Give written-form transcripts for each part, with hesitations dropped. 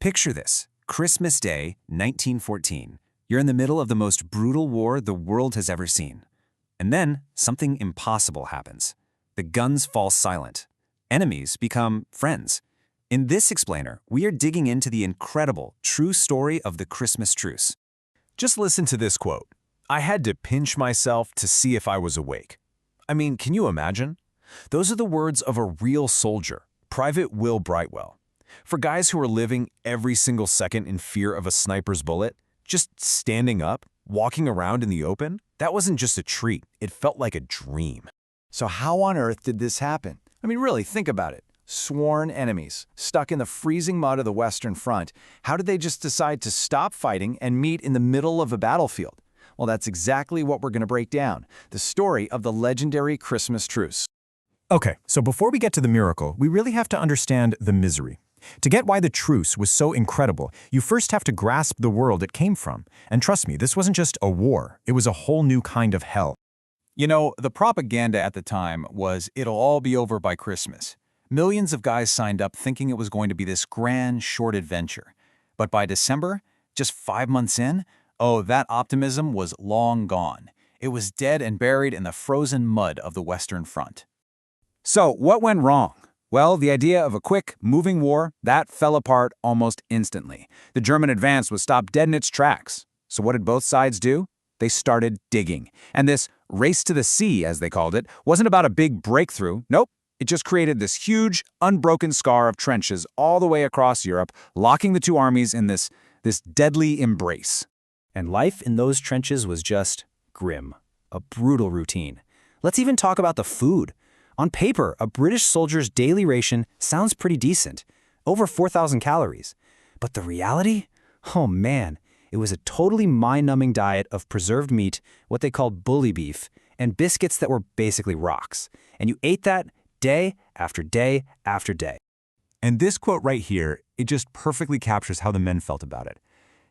Picture this, Christmas Day, 1914. You're in the middle of the most brutal war the world has ever seen. And then something impossible happens. The guns fall silent. Enemies become friends. In this explainer, we are digging into the incredible, true story of the Christmas truce. Just listen to this quote. I had to pinch myself to see if I was awake. I mean, can you imagine? Those are the words of a real soldier, Private Will Brightwell. For guys who are living every single second in fear of a sniper's bullet, just standing up, walking around in the open, that wasn't just a treat, it felt like a dream. So how on earth did this happen? I mean, really, think about it. Sworn enemies, stuck in the freezing mud of the Western Front. How did they just decide to stop fighting and meet in the middle of a battlefield? Well, that's exactly what we're going to break down, the story of the legendary Christmas truce. Okay, so before we get to the miracle, we really have to understand the misery. To get why the truce was so incredible, you first have to grasp the world it came from. And trust me, this wasn't just a war, it was a whole new kind of hell. You know, the propaganda at the time was it'll all be over by Christmas. Millions of guys signed up thinking it was going to be this grand, short adventure. But by December, just 5 months in, oh, that optimism was long gone. It was dead and buried in the frozen mud of the Western Front. So, what went wrong? Well, the idea of a quick, moving war, that fell apart almost instantly. The German advance was stopped dead in its tracks. So what did both sides do? They started digging. And this race to the sea, as they called it, wasn't about a big breakthrough. Nope. It just created this huge, unbroken scar of trenches all the way across Europe, locking the two armies in this deadly embrace. And life in those trenches was just grim, a brutal routine. Let's even talk about the food. On paper, a British soldier's daily ration sounds pretty decent, over 4,000 calories. But the reality? Oh man, it was a totally mind-numbing diet of preserved meat, what they called bully beef, and biscuits that were basically rocks. And you ate that day after day after day. And this quote right here, it just perfectly captures how the men felt about it.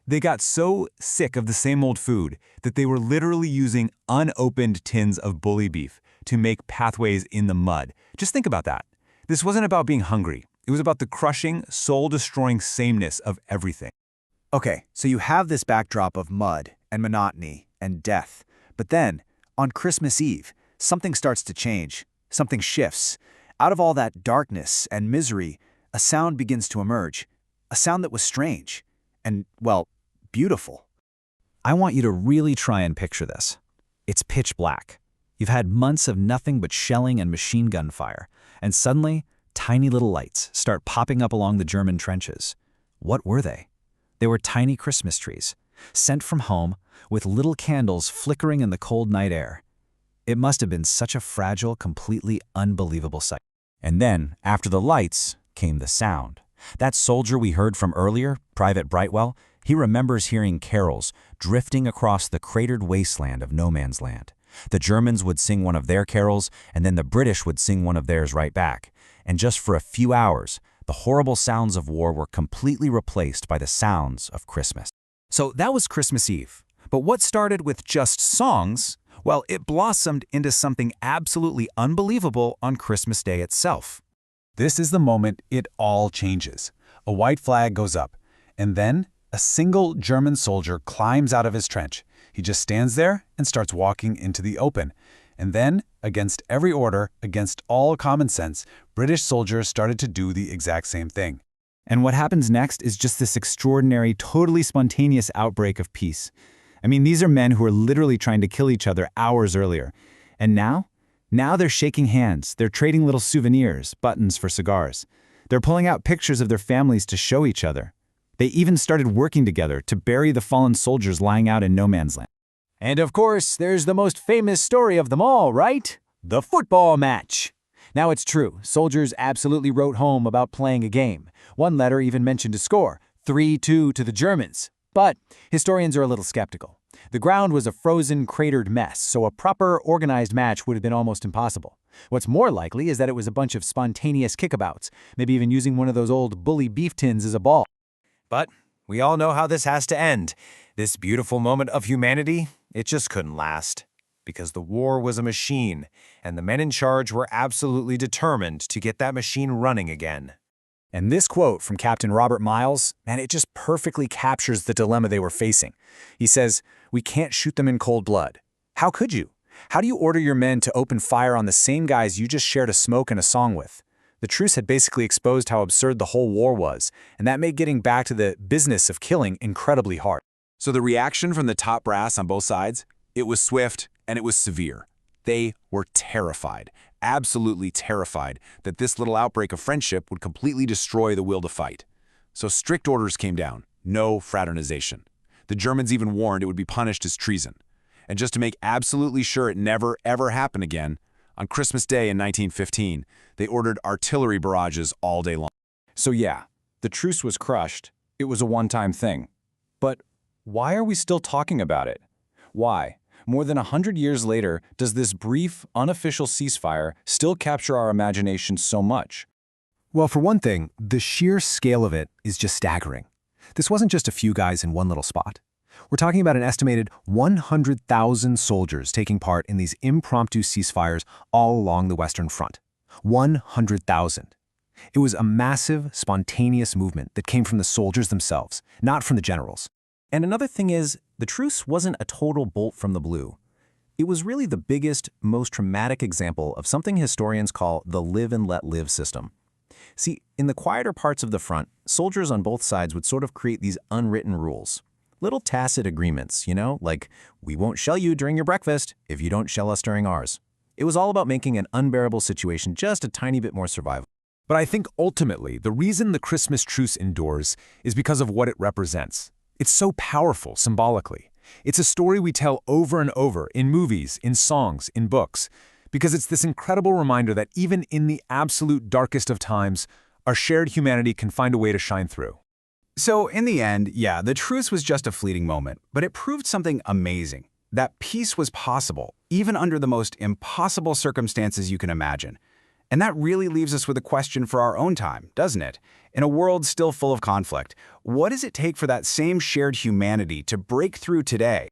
They got so sick of the same old food that they were literally using unopened tins of bully beef to make pathways in the mud. Just think about that. This wasn't about being hungry. It was about the crushing, soul-destroying sameness of everything. Okay, so you have this backdrop of mud and monotony and death. But then, on Christmas Eve, something starts to change. Something shifts. Out of all that darkness and misery, a sound begins to emerge. A sound that was strange and, well, beautiful. I want you to really try and picture this. It's pitch black. You've had months of nothing but shelling and machine gun fire, and suddenly, tiny little lights start popping up along the German trenches. What were they? They were tiny Christmas trees, sent from home, with little candles flickering in the cold night air. It must have been such a fragile, completely unbelievable sight. And then, after the lights, came the sound. That soldier we heard from earlier, Private Brightwell, he remembers hearing carols drifting across the cratered wasteland of no man's land. The Germans would sing one of their carols, and then the British would sing one of theirs right back. And just for a few hours, the horrible sounds of war were completely replaced by the sounds of Christmas. So that was Christmas Eve. But what started with just songs, well, it blossomed into something absolutely unbelievable on Christmas Day itself. This is the moment it all changes. A white flag goes up, and then a single German soldier climbs out of his trench. He just stands there and starts walking into the open. And then, against every order, against all common sense, British soldiers started to do the exact same thing. And what happens next is just this extraordinary, totally spontaneous outbreak of peace. I mean, these are men who are literally trying to kill each other hours earlier. And now they're shaking hands. They're trading little souvenirs, buttons for cigars. They're pulling out pictures of their families to show each other. They even started working together to bury the fallen soldiers lying out in no man's land. And of course, there's the most famous story of them all, right? The football match. Now it's true, soldiers absolutely wrote home about playing a game. One letter even mentioned a score, 3-2 to the Germans. But historians are a little skeptical. The ground was a frozen, cratered mess, so a proper, organized match would have been almost impossible. What's more likely is that it was a bunch of spontaneous kickabouts, maybe even using one of those old bully beef tins as a ball. But we all know how this has to end. This beautiful moment of humanity, it just couldn't last. Because the war was a machine, and the men in charge were absolutely determined to get that machine running again. And this quote from Captain Robert Miles, man, it just perfectly captures the dilemma they were facing. He says, "We can't shoot them in cold blood. How could you? How do you order your men to open fire on the same guys you just shared a smoke and a song with?" The truce had basically exposed how absurd the whole war was, and that made getting back to the business of killing incredibly hard. So the reaction from the top brass on both sides, it was swift and it was severe. They were terrified, absolutely terrified, that this little outbreak of friendship would completely destroy the will to fight. So strict orders came down, no fraternization. The Germans even warned it would be punished as treason. And just to make absolutely sure it never, ever happened again, on Christmas Day in 1915, they ordered artillery barrages all day long. So yeah, the truce was crushed. It was a one-time thing. But why are we still talking about it? Why? More than 100 years later, does this brief, unofficial ceasefire still capture our imagination so much? Well, for one thing, the sheer scale of it is just staggering. This wasn't just a few guys in one little spot. We're talking about an estimated 100,000 soldiers taking part in these impromptu ceasefires all along the Western Front. 100,000. It was a massive, spontaneous movement that came from the soldiers themselves, not from the generals. And another thing is, the truce wasn't a total bolt from the blue. It was really the biggest, most traumatic example of something historians call the live and let live system. See, in the quieter parts of the front, soldiers on both sides would sort of create these unwritten rules. Little tacit agreements, like, we won't shell you during your breakfast if you don't shell us during ours. It was all about making an unbearable situation just a tiny bit more survivable. But I think ultimately, the reason the Christmas truce endures is because of what it represents. It's so powerful symbolically. It's a story we tell over and over in movies, in songs, in books, because it's this incredible reminder that even in the absolute darkest of times, our shared humanity can find a way to shine through. So in the end, yeah, the truce was just a fleeting moment, but it proved something amazing. That peace was possible, even under the most impossible circumstances you can imagine. And that really leaves us with a question for our own time, doesn't it? In a world still full of conflict, what does it take for that same shared humanity to break through today?